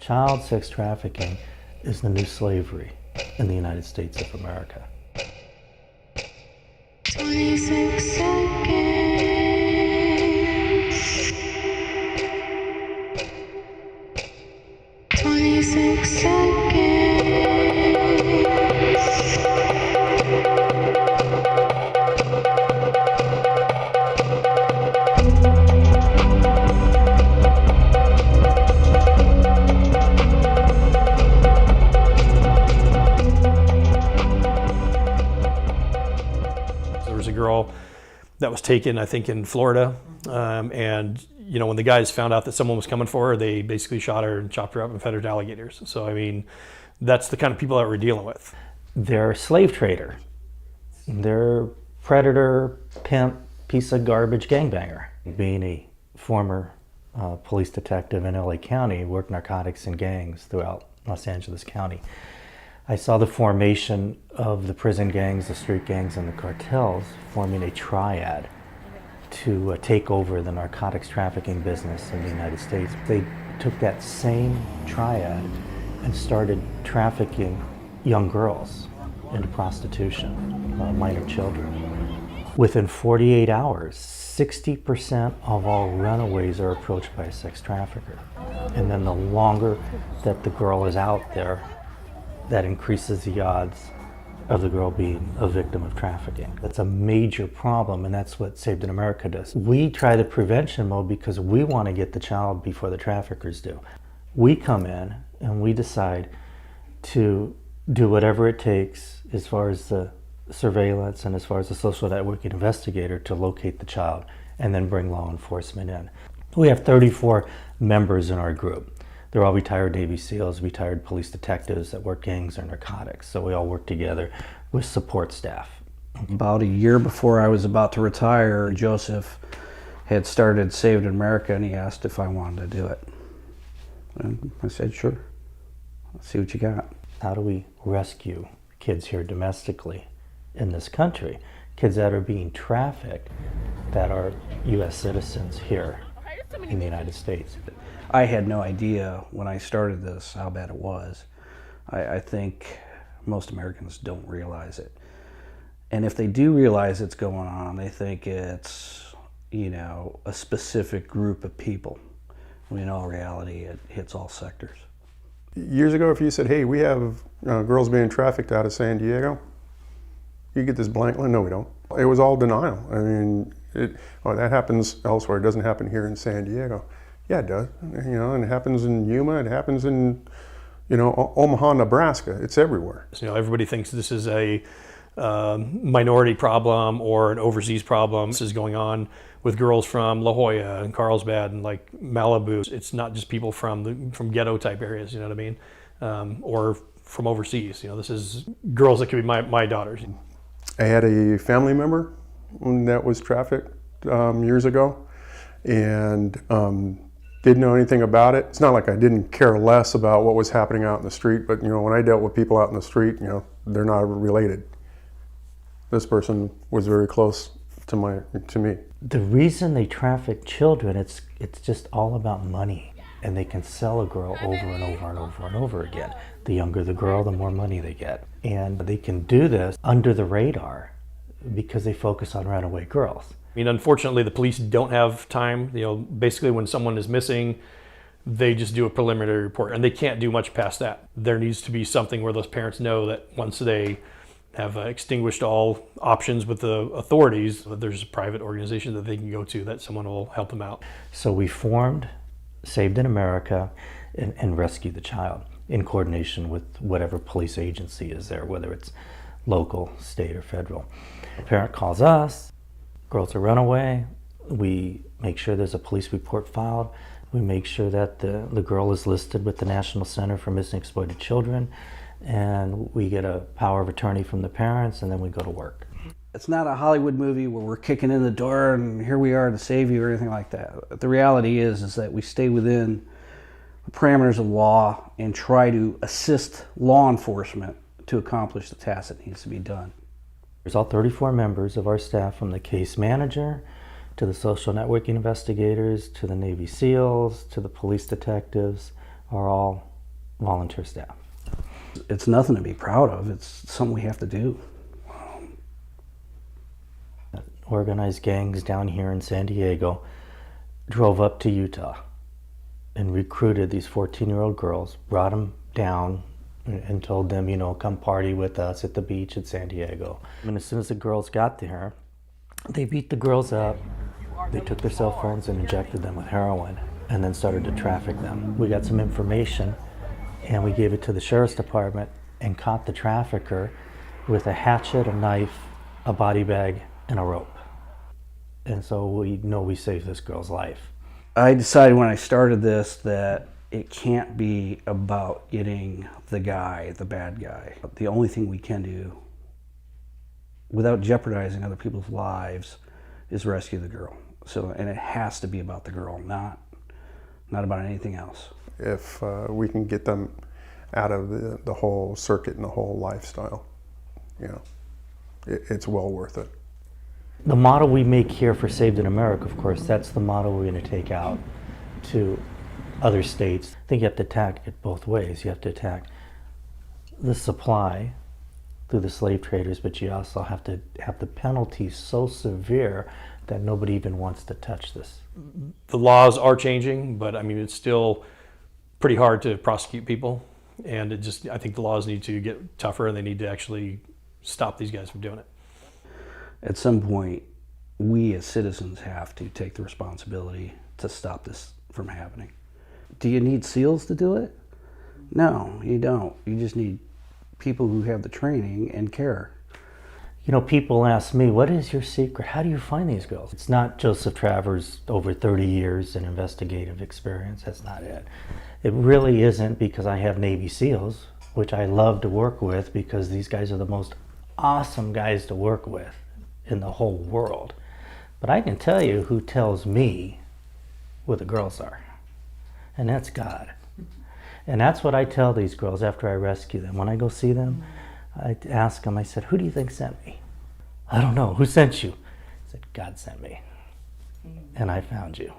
Child sex trafficking is the new slavery in the United States of America. 26 seconds. 26 seconds. There was a girl that was taken, I think, in Florida, and when the guys found out that someone was coming for her, they basically shot her and chopped her up and fed her to alligators. So I mean, that's the kind of people that we're dealing with. They're a slave trader. They're predator, pimp, piece of garbage gangbanger. Being a former police detective in LA County, worked narcotics and gangs throughout Los Angeles County. I saw the formation of the prison gangs, the street gangs, and the cartels forming a triad to take over the narcotics trafficking business in the United States. They took that same triad and started trafficking young girls into prostitution, minor children. Within 48 hours, 60% of all runaways are approached by a sex trafficker. And then the longer that the girl is out there, that increases the odds of the girl being a victim of trafficking. That's a major problem, and that's what Saved in America does. We try the prevention mode because we want to get the child before the traffickers do. We come in and we decide to do whatever it takes as far as the surveillance and as far as the social networking investigator to locate the child and then bring law enforcement in. We have 34 members in our group. They're all retired Navy SEALs, retired police detectives that work gangs or narcotics. So we all work together with support staff. About a year before I was about to retire, Joseph had started Saved in America, and he asked if I wanted to do it. And I said, sure. Let's see what you got. How do we rescue kids here domestically in this country? Kids that are being trafficked that are U.S. citizens here in the United States. I had no idea when I started this how bad it was. I think most Americans don't realize it. And if they do realize it's going on, they think it's, a specific group of people. When in all reality, it hits all sectors. Years ago, if you said, hey, we have girls being trafficked out of San Diego, you get this blank, no, we don't. It was all denial. I mean, that happens elsewhere. It doesn't happen here in San Diego. Yeah, it does. And it happens in Yuma. It happens in, Omaha, Nebraska. It's everywhere. Everybody thinks this is a minority problem or an overseas problem. This is going on with girls from La Jolla and Carlsbad and like Malibu. It's not just people from ghetto type areas. You know what I mean? Or from overseas. This is girls that could be my daughters. I had a family member that was trafficked years ago, and didn't know anything about it. It's not like I didn't care less about what was happening out in the street, but when I dealt with people out in the street, they're not related. This person was very close to me. The reason they traffic children, it's just all about money, and they can sell a girl over and over and over and over again. The younger the girl, the more money they get. And they can do this under the radar because they focus on runaway girls. Unfortunately, the police don't have time. Basically when someone is missing, they just do a preliminary report, and they can't do much past that. There needs to be something where those parents know that once they have extinguished all options with the authorities, that there's a private organization that they can go to that someone will help them out. So we formed Saved in America and rescued the child in coordination with whatever police agency is there, whether it's local, state, or federal. A parent calls us. Girls are runaway. We make sure there's a police report filed. We make sure that the girl is listed with the National Center for Missing and Exploited Children, and we get a power of attorney from the parents, and then we go to work. It's not a Hollywood movie where we're kicking in the door and here we are to save you or anything like that. The reality is that we stay within the parameters of law and try to assist law enforcement to accomplish the task that needs to be done. There's all 34 members of our staff, from the case manager to the social networking investigators to the Navy SEALs to the police detectives, are all volunteer staff. It's nothing to be proud of. It's something we have to do. Organized gangs down here in San Diego drove up to Utah and recruited these 14-year-old girls, brought them down and told them, you know, come party with us at the beach in San Diego. And as soon as the girls got there, they beat the girls up, they took their cell phones and injected them with heroin and then started to traffic them. We got some information and we gave it to the sheriff's department and caught the trafficker with a hatchet, a knife, a body bag, and a rope. And so we know we saved this girl's life. I decided when I started this that it can't be about getting the guy, the bad guy. The only thing we can do without jeopardizing other people's lives is rescue the girl. So, and it has to be about the girl, not about anything else. If we can get them out of the whole circuit and the whole lifestyle, you know, it's well worth it. The model we make here for Saved in America, of course, that's the model we're going to take out to other states. I think you have to attack it both ways. You have to attack the supply through the slave traders, but you also have to have the penalties so severe that nobody even wants to touch this. The laws are changing, but I mean, it's still pretty hard to prosecute people. And I think the laws need to get tougher and they need to actually stop these guys from doing it. At some point, we as citizens have to take the responsibility to stop this from happening. Do you need SEALs to do it? No, you don't. You just need people who have the training and care. You know, people ask me, what is your secret? How do you find these girls? It's not Joseph Travers' over 30 years in investigative experience. That's not it. It really isn't because I have Navy SEALs, which I love to work with because these guys are the most awesome guys to work with in the whole world. But I can tell you who tells me where the girls are, and that's God. And that's what I tell these girls after I rescue them. When I go see them, I ask them, I said, who do you think sent me? I don't know. Who sent you? I said, God sent me. And I found you.